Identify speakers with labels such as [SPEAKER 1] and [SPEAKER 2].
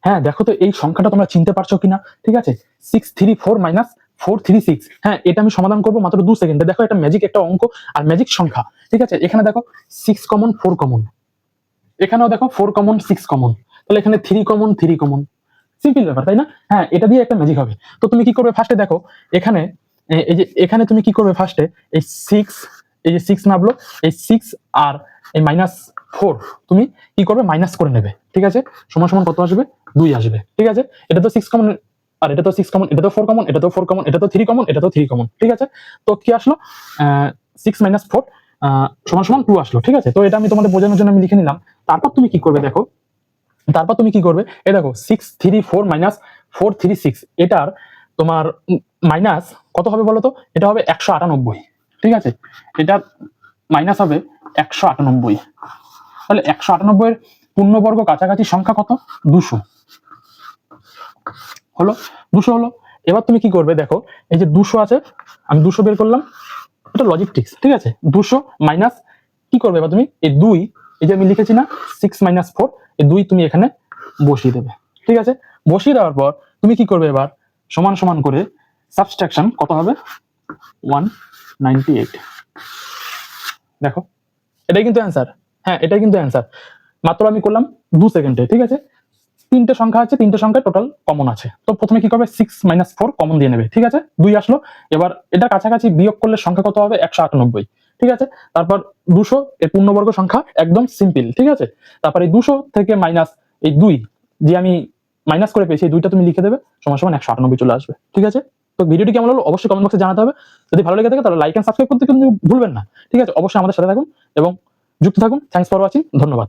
[SPEAKER 1] হ্যাঁ দেখো তো এই সংখ্যাটা তোমরা চিনতে পারছো কিনা, ঠিক আছে 634 মাইনাস 436। হ্যাঁ এটা আমি সমাধান করবো মাত্র 2 সেকেন্ডে। দেখো এটা ম্যাজিক একটা অঙ্ক আর ম্যাজিক সংখ্যা, ঠিক আছে। এখানে দেখো 6 কমন 4 কমন, এখানেও দেখো 4 কমন 6 কমন, তাহলে এখানে 3 কমন 3 কমন, সিম্পল ব্যাপার তাই না। হ্যাঁ এটা দিয়ে একটা ম্যাজিক হবে। তো তুমি কি করবে ফার্স্টে দেখো এখানে এই যে এখানে তুমি কি করবে ফার্স্টে এই 6, এই যে 6 নামলো, এই 6 আর এই -4 তুমি কি করবে মাইনাস করে নেবে, ঠিক আছে। সমান সমান কত আসবে 2 আসবে, ঠিক আছে। এটা তো 6 কমন আর এটা তো 6 কমন, এটা তো 4 কমন, এটা তো 4 কমন, এটা তো 3 কমন, এটা তো 3 কমন, ঠিক আছে। তো কি আসলো 6 - 4 সমান সমান 2 আসলো, ঠিক আছে। তো এটা আমি তোমাদের বোঝানোর জন্য আমি লিখে নিলাম। তারপর তুমি কি করবে দেখো, তারপর তুমি কি করবে এই দেখো 634 মাইনাস 436, এটার তোমার মাইনাস কত হবে বলো তো, এটা হবে 198, ঠিক আছে। এটা মাইনাস হবে 198। তাহলে 198 এর পূর্ণবর্গ কাছাকাছি সংখ্যা কত 200 হলো, 200 হলো। এবার তুমি কি করবে দেখো এই যে 200 আছে, আমি 200 বের করলাম, এটা লজিক ট্রিক্স, ঠিক আছে। 200 মাইনাস কি করবে এবার তুমি এই 2, এই যে আমি লিখেছি না 6 - 4, এই 2 তুমি এখানে বসিয়ে দেবে, ঠিক আছে। বসিয়ে দেওয়ার পর তুমি কি করবে এবার সমান সমান করে সাবট্রাকশন কত হবে 198। দেখো এটাই কিন্তু অ্যান্সার। হ্যাঁ এটাই কিন্তু অ্যান্সার, মাত্র আমি করলাম 2 সেকেন্ডে, ঠিক আছে। তিনটে সংখ্যা আছে, তিনটে সংখ্যা টোটাল কমন আছে। তো প্রথমে কি করবে 6 - 4 কমন দিয়ে নেবে, ঠিক আছে। 2 আসলো। এবার এটা কাছাকাছি বিয়োগ করলে সংখ্যা কত হবে 198, ঠিক আছে। তারপর 200 এর পূর্ণবর্গ সংখ্যা একদম সিম্পল, ঠিক আছে। তারপর এই 200 থেকে মাইনাস এই 2 যে আমি মাইনাস করে পেয়েছি, এই 2টা তুমি লিখে দেবে, সমান সমান 198 চলে আসবে, ঠিক আছে। তো ভিডিওটি কেমন হলো অবশ্যই কমেন্ট বক্সে জানাতে হবে। যদি ভালো লেগে থাকে তাহলে লাইক এন্ড সাবস্ক্রাইব করতে কিন্তু ভুলবেন না, ঠিক আছে। অবশ্যই আমাদের সাথে থাকুন এবং যুক্ত থাকুন। থ্যাঙ্কস ফর ওয়াচিং, ধন্যবাদ।